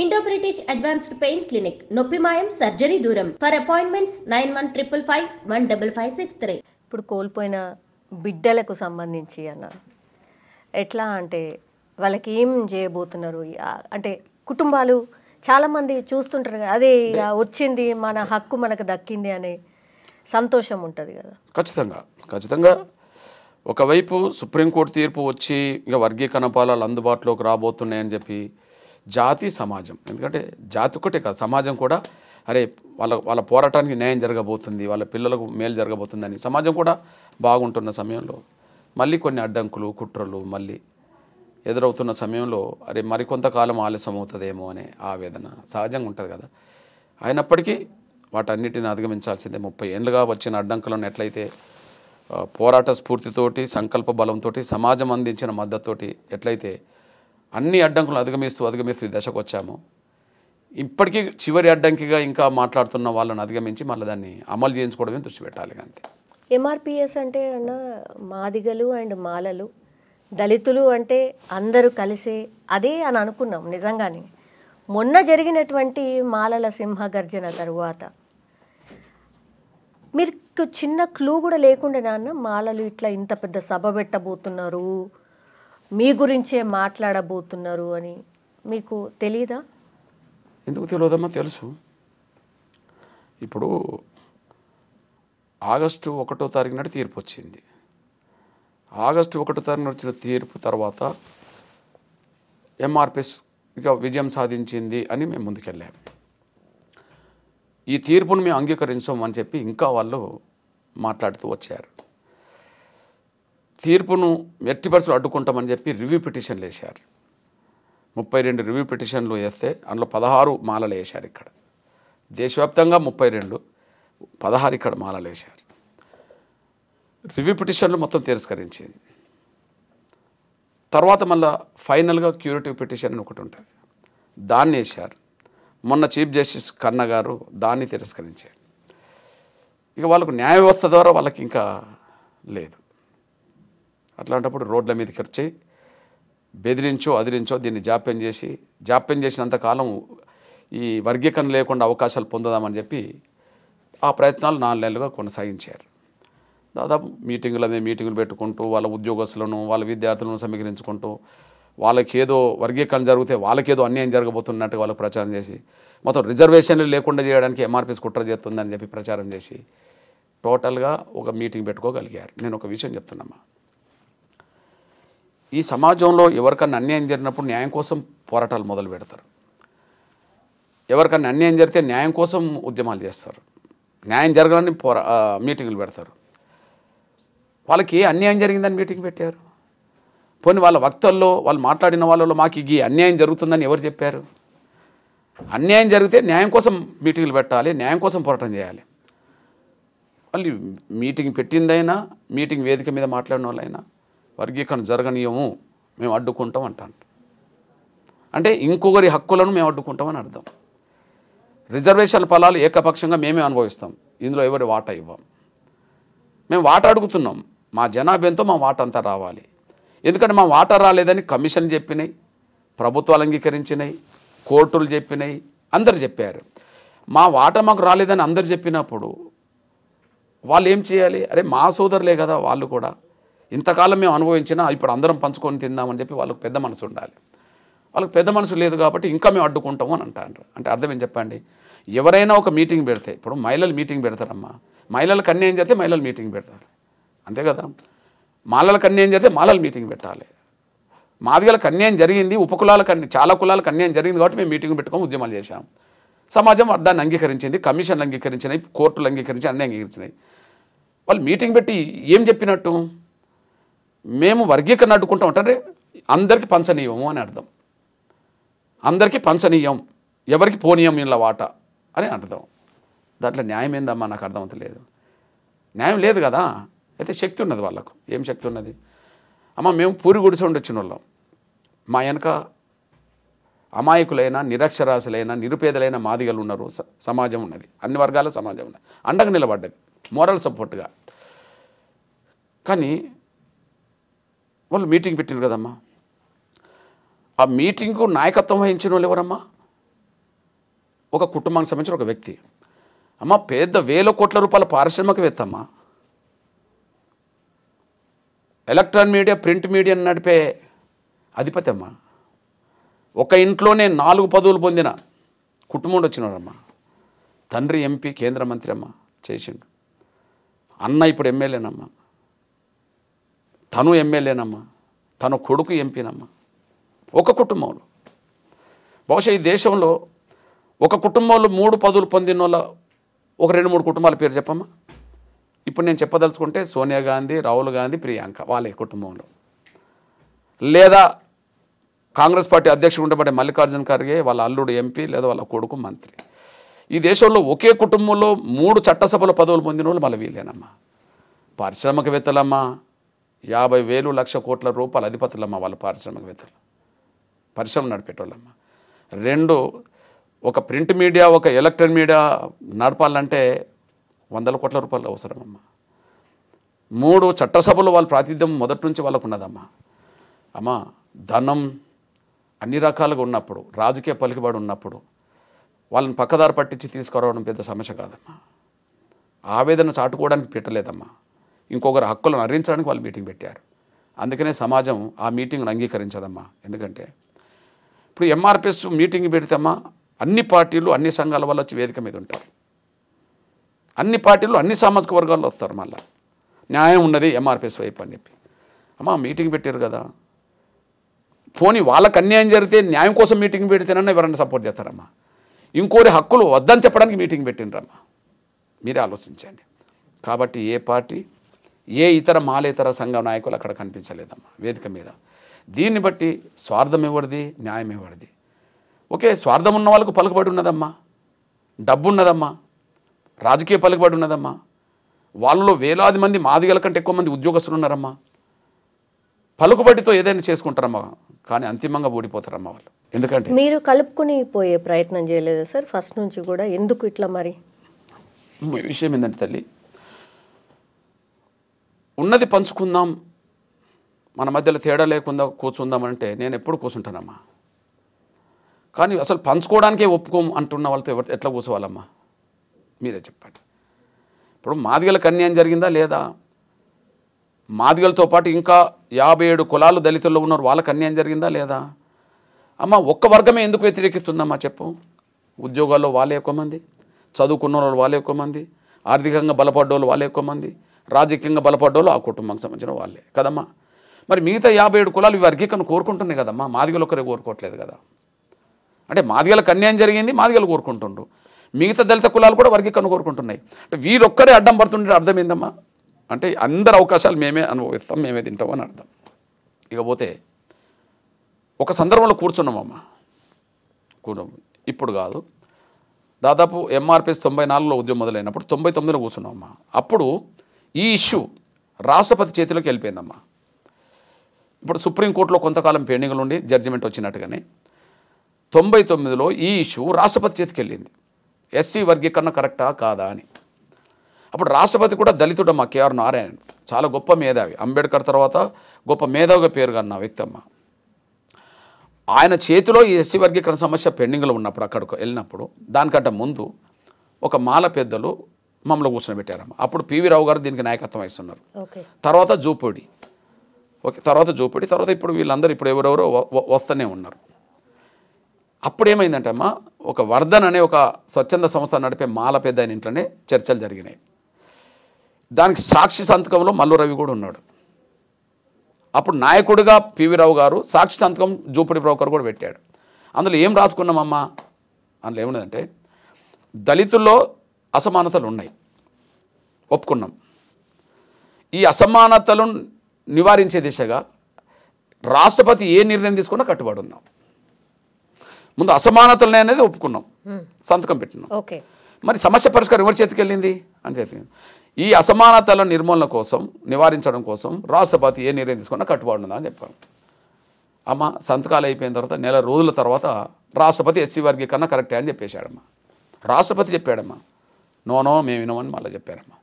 Indo British advanced pain clinic నొప్పి మాయం surgery దూరం ఫర్ అపాయింట్మెంట్స్ 9155515563. ఇప్పుడు కోల్పోయిన బిడ్డలకు సంబంధించి అన్న ఎట్లా అంటే వాళ్ళకి ఏం చేయబోతున్నారు అంటే కుటుంబాలు చాలామంది చూస్తుంటారు కదా, అదే ఇక వచ్చింది మన హక్కు మనకు దక్కింది అనే సంతోషం ఉంటుంది కదా. ఖచ్చితంగా ఒకవైపు సుప్రీంకోర్టు తీర్పు వచ్చి ఇక వర్గీకరణ పాలాలు అందుబాటులోకి రాబోతున్నాయని చెప్పి జాతి సమాజం, ఎందుకంటే జాతి ఒకటే కాదు సమాజం కూడా అరే వాళ్ళ పోరాటానికి న్యాయం జరగబోతుంది, వాళ్ళ పిల్లలకు మేలు జరగబోతుందని సమాజం కూడా బాగుంటున్న సమయంలో మళ్ళీ కొన్ని అడ్డంకులు కుట్రలు మళ్ళీ ఎదురవుతున్న సమయంలో అరే మరికొంతకాలం ఆలస్యం అవుతుందేమో అనే ఆవేదన సహజంగా ఉంటుంది కదా. అయినప్పటికీ వాటన్నిటిని అధిగమించాల్సిందే. 30 ఏళ్ళుగా వచ్చిన అడ్డంకులను ఎట్లయితే పోరాట స్ఫూర్తితోటి సంకల్ప బలంతో సమాజం అందించిన మద్దతుతోటి ఎట్లయితే అన్ని అడ్డంకులను అధిగమిస్తూ ఈ దశకు వచ్చామో, ఇప్పటికీ చివరి అడ్డంకిగా ఇంకా మాట్లాడుతున్న వాళ్ళని అధిగమించి మళ్ళీ దాన్ని అమలు చేయించుకోవడమే దృష్టి పెట్టాలి అంతే. ఎంఆర్పిఎస్ అంటే అన్న మాదిగలు అండ్ మాలలు దళితులు అంటే అందరూ కలిసే అదే అని అనుకున్నాం. నిజంగానే మొన్న జరిగినటువంటి మాలల సింహ గర్జన తరువాత మీకు చిన్న క్లూ కూడా లేకుండా నాన్న మాలలు ఇట్లా ఇంత పెద్ద సభ పెట్టబోతున్నారు, మీ గురించే మాట్లాడబోతున్నారు అని మీకు తెలీదా? ఎందుకు తెలియదమ్మా, తెలుసు. ఇప్పుడు ఆగస్టు 1వ తారీఖు నాడు తీర్పు వచ్చింది. ఆగస్టు 1వ తారీఖున వచ్చిన తీర్పు తర్వాత ఎంఆర్పిఎస్ ఇక విజయం సాధించింది అని మేము ముందుకెళ్ళాము. ఈ తీర్పును మేము అంగీకరించామని చెప్పి ఇంకా వాళ్ళు మాట్లాడుతూ వచ్చారు. తీర్పును ఎట్టి పరిస్థితులు అడ్డుకుంటామని చెప్పి రివ్యూ పిటిషన్లు వేశారు. 32 రివ్యూ పిటిషన్లు వేస్తే అందులో 16 మాలలు వేశారు. ఇక్కడ దేశవ్యాప్తంగా 32, 16 ఇక్కడ మాలలు వేశారు. రివ్యూ పిటిషన్లు మొత్తం తిరస్కరించింది. తర్వాత మళ్ళీ ఫైనల్గా క్యూరేటివ్ పిటిషన్ ఒకటి ఉంటుంది, దాన్ని వేశారు. మొన్న చీఫ్ జస్టిస్ కన్నా గారు దాన్ని తిరస్కరించారు. ఇక వాళ్ళకు న్యాయ వ్యవస్థ ద్వారా వాళ్ళకి ఇంకా లేదు. అట్లాంటప్పుడు రోడ్ల మీదకి వచ్చి బెదిరించో అదిరించో దీన్ని జాప్యం చేసినంతకాలం ఈ వర్గీకరణ లేకుండా అవకాశాలు పొందుదామని చెప్పి ఆ ప్రయత్నాలు 4 నెలలుగా కొనసాగించారు. దాదాపు మీటింగులు పెట్టుకుంటూ వాళ్ళ ఉద్యోగస్తులను వాళ్ళ విద్యార్థులను సమీకరించుకుంటూ వాళ్ళకి ఏదో వర్గీకరణ జరిగితే వాళ్ళకేదో అన్యాయం జరగబోతున్నట్టు వాళ్ళకు ప్రచారం చేసి మొత్తం రిజర్వేషన్లు లేకుండా చేయడానికి ఎంఆర్పిఎస్ కుట్ర చేస్తుందని చెప్పి ప్రచారం చేసి టోటల్గా ఒక మీటింగ్ పెట్టుకోగలిగారు. నేను ఒక విషయం చెప్తున్నామా, ఈ సమాజంలో ఎవరికన్నా అన్యాయం జరిగినప్పుడు న్యాయం కోసం పోరాటాలు మొదలు పెడతారు. ఎవరికన్నా అన్యాయం జరిగితే న్యాయం కోసం ఉద్యమాలు చేస్తారు. న్యాయం జరగాలని మీటింగులు పెడతారు. వాళ్ళకి ఏ అన్యాయం జరిగిందని మీటింగ్ పెట్టారు? పోనీ వాళ్ళ వక్తల్లో వాళ్ళు మాట్లాడిన వాళ్ళలో మాకు ఈ అన్యాయం జరుగుతుందని ఎవరు చెప్పారు? అన్యాయం జరిగితే న్యాయం కోసం మీటింగులు పెట్టాలి, న్యాయం కోసం పోరాటం చేయాలి. మళ్ళీ మీటింగ్ పెట్టిందైనా మీటింగ్ వేదిక మీద మాట్లాడిన వాళ్ళైనా వర్గీకరణ జరగనీయము మేము అడ్డుకుంటాం అంటాను. అంటే ఇంకొకరి హక్కులను మేము అడ్డుకుంటామని అర్థం. రిజర్వేషన్ల ఫలాలు ఏకపక్షంగా మేమే అనుభవిస్తాం, ఇందులో ఎవరి వాటా ఇవ్వం. మేము వాటా అడుగుతున్నాం, మా జనాభా ఎంతో మా వాటా అంతా రావాలి. ఎందుకంటే మా వాటా రాలేదని కమిషన్ చెప్పినాయి, ప్రభుత్వాలు అంగీకరించినాయి, కోర్టులు చెప్పినాయి, అందరు చెప్పారు. మా వాటా మాకు రాలేదని అందరు చెప్పినప్పుడు వాళ్ళు ఏం చేయాలి? అరే మా సోదరులే కదా వాళ్ళు కూడా, ఇంతకాలం మేము అనుభవించినా ఇప్పుడు అందరం పంచుకొని తిందామని చెప్పి వాళ్ళకు పెద్ద మనసు ఉండాలి. వాళ్ళకి పెద్ద మనసు లేదు కాబట్టి ఇంకా మేము అడ్డుకుంటాము అని అంటారు. అంటే అర్థం ఏం చెప్పండి? ఎవరైనా ఒక మీటింగ్ పెడితే, ఇప్పుడు మహిళలు మీటింగ్ పెడతారమ్మా, మహిళలకు అన్యాయం జరిగితే మహిళలు మీటింగ్ పెడతారు, అంతే కదా. మాలలకు అన్యాయం జరిగితే మాలలు మీటింగ్ పెట్టాలి. మాదిగలకు అన్యాయం జరిగింది, ఉపకులాలకు చాలా కులాలకు అన్యాయం జరిగింది కాబట్టి మేము మీటింగ్ పెట్టుకొని ఉద్యమాలు చేశాం. సమాజం దాన్ని అంగీకరించింది, కమిషన్లు అంగీకరించినాయి, కోర్టులు అంగీకరించి అన్నీ అంగీకరించినాయి. వాళ్ళు మీటింగ్ పెట్టి ఏం చెప్పినట్టు? మేము వర్గీకరణ అడ్డుకుంటాం అంటే అందరికీ పంచనీయము అని అర్థం. అందరికీ పంచనీయం, ఎవరికి పోనీయం ఇలా వాటా అని అర్థం. దాంట్లో న్యాయం ఏందమ్మా నాకు అర్థమవుతలేదు. న్యాయం లేదు కదా. అయితే శక్తి ఉన్నది వాళ్ళకు. ఏం శక్తి ఉన్నది? అమ్మ మేము పూరి గుడిసె ఉండి వచ్చిన వాళ్ళం, మా వెనక అమాయకులైన నిరక్షరాస్యులైన నిరుపేదలైన మాదిగలు ఉన్నారు, సమాజం ఉన్నది, అన్ని వర్గాల సమాజం ఉన్నది, అండగా నిలబడ్డది మోరల్ సపోర్ట్గా. కానీ వాళ్ళు మీటింగ్ పెట్టినారు కదమ్మా, ఆ మీటింగ్కు నాయకత్వం వహించిన వాళ్ళు ఎవరమ్మా? ఒక కుటుంబానికి సంబంధించిన ఒక వ్యక్తి. అమ్మ పెద్ద వేల కోట్ల రూపాయల పారిశ్రామికవేత్త అమ్మ, ఎలక్ట్రానిక్ మీడియా ప్రింట్ మీడియాని నడిపే అధిపతి అమ్మ. ఒక ఇంట్లోనే 4 పదవులు పొందిన కుటుంబం వచ్చినాడమ్మా. తండ్రి ఎంపీ, కేంద్ర మంత్రి అమ్మ చేసిండు. అన్న ఇప్పుడు ఎమ్మెల్యేనమ్మా, తను ఎమ్మెల్యేనమ్మా, తన కొడుకు ఎంపీనమ్మా. ఒక కుటుంబంలో, బహుశా ఈ దేశంలో ఒక కుటుంబంలో 3 పదవులు పొందిన వాళ్ళ ఒక 2-3 కుటుంబాల పేరు చెప్పమ్మా. ఇప్పుడు నేను చెప్పదలుచుకుంటే సోనియా గాంధీ, రాహుల్ గాంధీ, ప్రియాంక వాళ్ళ కుటుంబంలో, లేదా కాంగ్రెస్ పార్టీ అధ్యక్షుడు ఉండబడే మల్లికార్జున ఖర్గే వాళ్ళ అల్లుడు ఎంపీ లేదా వాళ్ళ కొడుకు మంత్రి. ఈ దేశంలో ఒకే కుటుంబంలో 3 చట్టసభల పదవులు పొందిన వాళ్ళు మళ్ళీ వీళ్ళేనమ్మా. పారిశ్రామికవేత్తలమ్మా, 50,000 లక్ష కోట్ల రూపాయల అధిపతులమ్మా వాళ్ళు పారిశ్రామికవేత్తలు, పరిశ్రమ నడిపేటోళ్ళమ్మా. 2 ఒక ప్రింట్ మీడియా, ఒక ఎలక్ట్రానిక్ మీడియా నడపాలంటే 100 కోట్ల రూపాయలు అవసరమమ్మా. 3 చట్టసభలు వాళ్ళ ప్రాతినిధ్యం మొదటి నుంచి వాళ్ళకు ఉన్నదమ్మా. అమ్మా ధనం అన్ని రకాలుగా ఉన్నప్పుడు, రాజకీయ పలుకుబడి ఉన్నప్పుడు వాళ్ళని పక్కదారి పట్టించి తీసుకురావడం పెద్ద సమస్య కాదమ్మా. ఆవేదన చాటుకోవడానికి పెట్టలేదమ్మా, ఇంకొకరు హక్కులను హరించడానికి వాళ్ళు మీటింగ్ పెట్టారు. అందుకనే సమాజం ఆ మీటింగ్ను అంగీకరించదమ్మా. ఎందుకంటే ఇప్పుడు ఎంఆర్పిఎస్ మీటింగ్ పెడితేమ్మా అన్ని పార్టీలు, అన్ని సంఘాల వాళ్ళు వచ్చి వేదిక మీద ఉంటారు. అన్ని పార్టీలు, అన్ని సామాజిక వర్గాల్లో వస్తారు. మళ్ళీ న్యాయం ఉన్నది ఎంఆర్పిఎస్ వైపు అని చెప్పి అమ్మా మీటింగ్ పెట్టారు కదా. పోనీ వాళ్ళకి అన్యాయం జరిగితే న్యాయం కోసం మీటింగ్ పెడితేనన్నా ఎవరన్నా సపోర్ట్ చేస్తారమ్మా. ఇంకోరి హక్కులు వద్దని చెప్పడానికి మీటింగ్ పెట్టినరమ్మా. మీరే ఆలోచించండి. కాబట్టి ఏ పార్టీ, ఏ ఇతర మాలేతర సంఘ నాయకులు అక్కడ కనిపించలేదమ్మా వేదిక మీద. దీన్ని బట్టి స్వార్థం ఎవరిది, న్యాయం ఎవరిది? ఓకే, స్వార్థం ఉన్న వాళ్ళకు పలుకుబడి ఉన్నదమ్మా, డబ్బు ఉన్నదమ్మా, రాజకీయ పలుకుబడి ఉన్నదమ్మా. వాళ్ళలో వేలాది మంది, మాదిగల కంటే ఎక్కువ మంది ఉద్యోగస్తులు ఉన్నారమ్మా. పలుకుబడితో ఏదైనా చేసుకుంటారమ్మా, కానీ అంతిమంగా ఓడిపోతారమ్మా వాళ్ళు. ఎందుకంటే మీరు కలుపుకొని పోయే ప్రయత్నం చేయలేదు సార్ ఫస్ట్ నుంచి కూడా? ఎందుకు ఇట్లా మరి? విషయం ఏంటంటే తల్లి, ఉన్నది పంచుకుందాం, మన మధ్యలో తేడా లేకుండా కూర్చుందామంటే నేను ఎప్పుడు కూర్చుంటానమ్మా. కానీ అసలు పంచుకోవడానికే ఒప్పుకోం అంటున్న వాళ్ళతో ఎట్లా కూర్చోవాలమ్మా మీరే చెప్పండి. ఇప్పుడు మాదిగలకు అన్యాయం జరిగిందా లేదా? మాదిగలతో పాటు ఇంకా 57 కులాలు దళితుల్లో ఉన్నారు, వాళ్ళకి అన్యాయం జరిగిందా లేదా? అమ్మ ఒక్క వర్గమే ఎందుకు వ్యతిరేకిస్తుందమ్మా చెప్పు? ఉద్యోగాల్లో వాళ్ళే ఎక్కువ మంది, చదువుకున్న వాళ్ళు వాళ్ళే ఎక్కువ మంది, ఆర్థికంగా బలపడ్డోళ్ళు వాళ్ళే ఎక్కువ మంది, రాజకీయంగా బలపడ్డోళ్ళు ఆ కుటుంబానికి సంబంధించిన వాళ్ళే కదమ్మా. మరి మిగతా 57 కులాలు ఈ వర్గీకరణ కోరుకుంటున్నాయి కదమ్మా, మాదిగలు ఒక్కరే కోరుకోవట్లేదు కదా. అంటే మాదిగలకు అన్యాయం జరిగింది, మాదిగలు కోరుకుంటుండ్రు, మిగతా దళిత కులాలు కూడా వర్గీకరణ కోరుకుంటున్నాయి. అంటే వీరొక్కరే అడ్డం పడుతుంటే అర్థం ఏందమ్మా? అంటే అందరు అవకాశాలు మేమే అనుభవిస్తాం, మేమే తింటామని అర్థం. ఇకపోతే ఒక సందర్భంలో కూర్చున్నామమ్మా, ఇప్పుడు కాదు, దాదాపు ఎంఆర్పిఎస్ 94లో ఉద్యమం మొదలైనప్పుడు 99లో కూర్చున్నామమ్మా. అప్పుడు ఈ ఇష్యూ రాష్ట్రపతి చేతిలోకి వెళ్ళిపోయిందమ్మా. ఇప్పుడు సుప్రీంకోర్టులో కొంతకాలం పెండింగ్లు ఉండి జడ్జిమెంట్ వచ్చినట్టుగానే 99లో ఈ ఇష్యూ రాష్ట్రపతి చేతికి వెళ్ళింది. ఎస్సీ వర్గీకరణ కరెక్టా కాదా అని. అప్పుడు రాష్ట్రపతి కూడా దళితుడమ్మా, కేఆర్ నారాయణ్, చాలా గొప్ప మేధావి, అంబేద్కర్ తర్వాత గొప్ప మేధావిగా పేరు కన్న వ్యక్తి అమ్మ. ఆయన చేతిలో ఈ ఎస్సీ వర్గీకరణ సమస్య పెండింగ్లో ఉన్నప్పుడు అక్కడికి వెళ్ళినప్పుడు దానికంటే ముందు ఒక మాల పెద్దలు మమ్మల్ని కూర్చోబెట్టారమ్మ. అప్పుడు పివి రావు గారు దీనికి నాయకత్వం వహిస్తున్నారు. తర్వాత జూపూడి, తర్వాత ఇప్పుడు వీళ్ళందరూ ఇప్పుడు ఎవరెవరో వస్తూనే ఉన్నారు. అప్పుడు ఏమైందంటే అమ్మ, ఒక వర్ధన్ అనే ఒక స్వచ్ఛంద సంస్థ నడిపే మాల పెద్ద ఆయన ఇంట్లోనే చర్చలు జరిగినాయి. దానికి సాక్షి సంతకంలో మల్లు రవి కూడా ఉన్నాడు. అప్పుడు నాయకుడిగా పివి రావు గారు, సాక్షి సంతకం జూపూడి బ్రోకర్ కూడా పెట్టాడు. అందులో ఏం రాసుకున్నామమ్మా? అందులో ఏమున్నదంటే దళితుల్లో అసమానతలు ఉన్నాయి, ఒప్పుకున్నాం. ఈ అసమానతలను నివారించే దిశగా రాష్ట్రపతి ఏ నిర్ణయం తీసుకున్నా కట్టుబడి ఉన్నాం. ముందు అసమానతలనే అనేది ఒప్పుకున్నాం, సంతకం పెట్టినాం. మరి సమస్య పరిష్కారం ఎవరి చేతికి వెళ్ళింది అని చేతికి. ఈ అసమానతల నిర్మూలన కోసం, నివారించడం కోసం రాష్ట్రపతి ఏ నిర్ణయం తీసుకున్నా కట్టుబడి ఉందా అని చెప్పాను. అమ్మ సంతకాలు అయిపోయిన తర్వాత నెల రోజుల తర్వాత రాష్ట్రపతి ఎస్సీ వర్గీకరణ కరెక్టే అని చెప్పేశాడమ్మా. రాష్ట్రపతి చెప్పాడమ్మా, నో మేము వినమని మళ్ళీ చెప్పారమ్మా.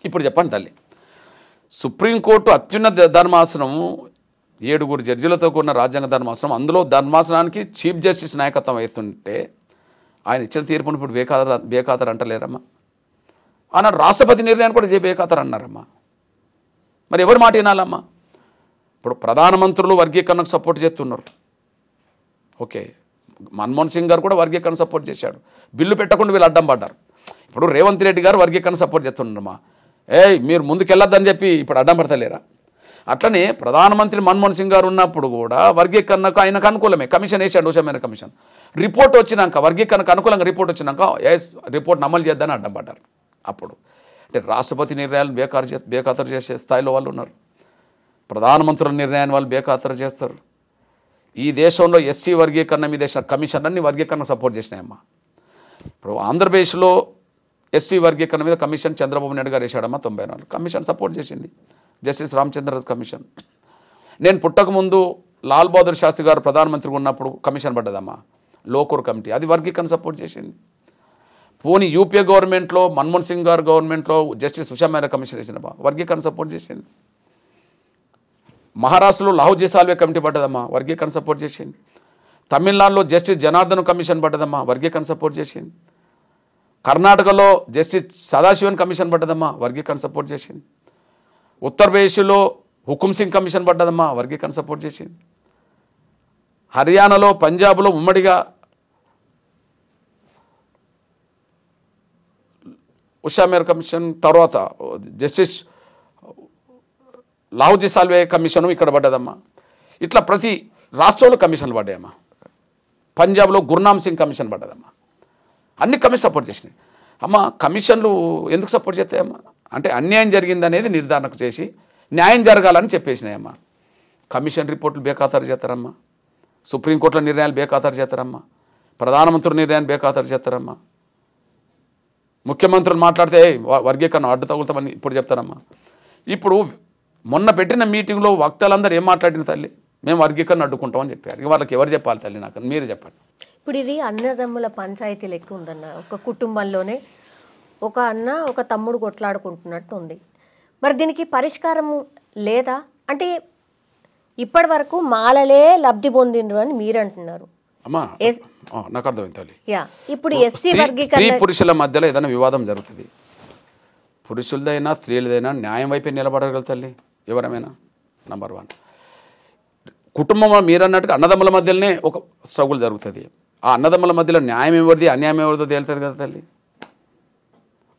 ఇప్పుడు చెప్పండి తల్లి, సుప్రీంకోర్టు అత్యున్నత ధర్మాసనము 7 జడ్జిలతో కూడిన రాజ్యాంగ ధర్మాసనం, అందులో ధర్మాసనానికి చీఫ్ జస్టిస్ నాయకత్వం వహిస్తుంటే ఆయన ఇచ్చిన తీర్పును ఇప్పుడు బేఖాతరు అంటలేరమ్మా. ఆనాడు రాష్ట్రపతి నిర్ణయాన్ని కూడా బేఖాతరు అన్నారమ్మా. మరి ఎవరి మాట వినాలమ్మా? ఇప్పుడు ప్రధానమంత్రులు వర్గీకరణకు సపోర్ట్ చేస్తున్నారు. ఓకే, మన్మోహన్ సింగ్ గారు కూడా వర్గీకరణ సపోర్ట్ చేశాడు. బిల్లు పెట్టకుండా వీళ్ళు అడ్డం పడ్డారు. ఇప్పుడు రేవంత్ రెడ్డి గారు వర్గీకరణ సపోర్ట్ చేస్తున్నారమ్మా. మీరు ముందుకెళ్ళొద్దని చెప్పి ఇప్పుడు అడ్డం పడతలేరా? అట్లనే ప్రధానమంత్రి మన్మోహన్ సింగ్ గారు ఉన్నప్పుడు కూడా వర్గీకరణకు ఆయనకు అనుకూలమే కమిషన్ వేసాడు, ఉషమైన కమిషన్. రిపోర్ట్ వచ్చినాక వర్గీకరణకు అనుకూలంగా రిపోర్ట్ వచ్చినాక రిపోర్ట్ని అమలు చేద్దని అడ్డం పడ్డారు. అప్పుడు అంటే రాష్ట్రపతి నిర్ణయాలు బేఖాతరు చేసే స్థాయిలో వాళ్ళు ఉన్నారు. ప్రధానమంత్రుల నిర్ణయాన్ని వాళ్ళు బేఖాతరు చేస్తారు. ఈ దేశంలో ఎస్సీ వర్గీకరణ మీద వేసిన కమిషన్ అన్ని వర్గీకరణ సపోర్ట్ చేసినాయమ్మా. ఇప్పుడు ఆంధ్రప్రదేశ్లో ఎస్సీ వర్గీకరణ మీద కమిషన్ చంద్రబాబు నాయుడు గారు వేసాడమ్మా. 94 కమిషన్ సపోర్ట్ చేసింది, జస్టిస్ రామచంద్ర కమిషన్. నేను పుట్టకముందు లాల్ బహదూర్ శాస్త్రి గారు ప్రధానమంత్రిగా ఉన్నప్పుడు కమిషన్ పడ్డదమ్మా, లోకూర్ కమిటీ. అది వర్గీకరణ సపోర్ట్ చేసింది. పోనీ యూపీఏ గవర్నమెంట్లో మన్మోహన్ సింగ్ గారు గవర్నమెంట్లో జస్టిస్ ఉషా మేరా కమిషన్ వేసిందమ్మా, వర్గీకరణ సపోర్ట్ చేసింది. మహారాష్ట్రలో లాహోజీ సాల్వే కమిటీ పడ్డదమ్మా, వర్గీకరణ సపోర్ట్ చేసింది. తమిళనాడులో జస్టిస్ జనార్దన్ కమిషన్ పడ్డదమ్మా, వర్గీకరణ సపోర్ట్ చేసింది. కర్ణాటకలో జస్టిస్ సదాశివన్ కమిషన్ పడ్డదమ్మా, వర్గీకరణ సపోర్ట్ చేసింది. ఉత్తరప్రదేశ్లో హుకుమ్ సింగ్ కమిషన్ పడ్డదమ్మా, వర్గీకరణ సపోర్ట్ చేసింది. హర్యానాలో పంజాబ్లో ఉమ్మడిగా ఉషా మేరా కమిషన్, తర్వాత జస్టిస్ లాహోజీ సాల్వే కమిషను ఇక్కడ పడ్డదమ్మా. ఇట్లా ప్రతి రాష్ట్రంలో కమిషన్లు పడ్డాయమ్మా. పంజాబ్లో గుర్నామ్ సింగ్ కమిషన్ పడ్డదమ్మా. అన్ని కమిషన్ సపోర్ట్ చేసినాయి అమ్మ. కమిషన్లు ఎందుకు సపోర్ట్ చేస్తాయమ్మా అంటే అన్యాయం జరిగిందనేది నిర్ధారణకు చేసి న్యాయం జరగాలని చెప్పేసినాయమ్మా. కమిషన్ రిపోర్టులు బేఖాతరు చేస్తారమ్మా, సుప్రీంకోర్టుల నిర్ణయాలు బేఖాతరు చేస్తారమ్మా, ప్రధానమంత్రి నిర్ణయాన్ని బేఖాతరు చేస్తారమ్మా. ముఖ్యమంత్రులు మాట్లాడితే వర్గీకరణ అడ్డు తగులుతామని ఇప్పుడు చెప్తారమ్మా. ఇప్పుడు మొన్న పెట్టిన మీటింగ్లో వక్తలందరూ ఏం మాట్లాడిన తల్లి, మేము వర్గీకరణ అడ్డుకుంటామని చెప్పారు. ఇక వాళ్ళకి ఎవరు చెప్పాలి తల్లి, నాకు మీరు చెప్పండి. ఇప్పుడు ఇది అన్నదమ్ముల పంచాయతీ లెక్క ఉందన్న. ఒక కుటుంబంలోనే ఒక అన్న ఒక తమ్ముడు కొట్లాడుకుంటున్నట్టు ఉంది. మరి దీనికి పరిష్కారం లేదా అంటే ఇప్పటి వరకు మాలలే లబ్ధి పొందిండ్రు అని మీరు అంటున్నారు అమ్మా. నాకు అర్థమైంది తల్లి. ఇప్పుడు ఎస్సీ వర్గీకరణ స్త్రీ పురుషుల మధ్యలో ఏదైనా వివాదం జరుగుతుంది, పురుషులదైనా స్త్రీలదైనా న్యాయం వైపే నిలబడగల తల్లి ఎవరమైనా. నంబర్ 1 కుటుంబం మీరు అన్నట్టుగా అన్నదమ్ముల మధ్యలోనే ఒక స్ట్రగుల్ జరుగుతుంది. ఆ అన్నదమ్ముల మధ్యలో న్యాయం ఎవరిది అన్యాయం ఎవరిదో తేలుతుంది కదా తల్లి.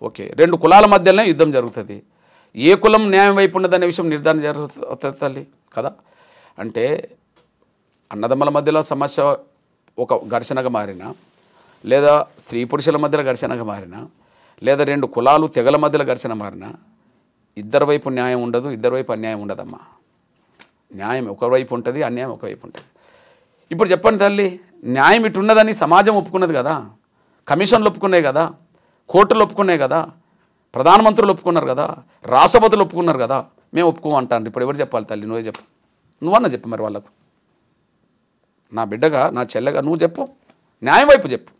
ఓకే, 2 కులాల మధ్యలోనే యుద్ధం జరుగుతుంది. ఏ కులం న్యాయం వైపు ఉన్నదనే విషయం నిర్ధారణ జరుగుతుంది తల్లి కదా. అంటే అన్నదమ్ముల మధ్యలో సమస్య ఒక ఘర్షణగా మారినా, లేదా స్త్రీ పురుషుల మధ్యలో ఘర్షణగా మారినా, లేదా 2 కులాలు తెగల మధ్యలో ఘర్షణ మారినా ఇద్దరి వైపు న్యాయం ఉండదు, ఇద్దరి వైపు అన్యాయం ఉండదమ్మా. న్యాయం ఒకవైపు ఉంటుంది, అన్యాయం ఒకవైపు ఉంటుంది. ఇప్పుడు చెప్పండి తల్లి, న్యాయం ఇటు ఉన్నదని సమాజం ఒప్పుకున్నది కదా, కమిషన్లు ఒప్పుకున్నాయి కదా, కోర్టులు ఒప్పుకున్నాయి కదా, ప్రధానమంత్రులు ఒప్పుకున్నారు కదా, రాష్ట్రపతులు ఒప్పుకున్నారు కదా, మేము ఒప్పుకోమంటాను. ఇప్పుడు ఎవరు చెప్పాలి తల్లి? నువ్వే చెప్పు, నువ్వన్నా చెప్పు మరి వాళ్ళకు. నా బిడ్డగా, నా చెల్లెగా నువ్వు చెప్పు, న్యాయం వైపు చెప్పు.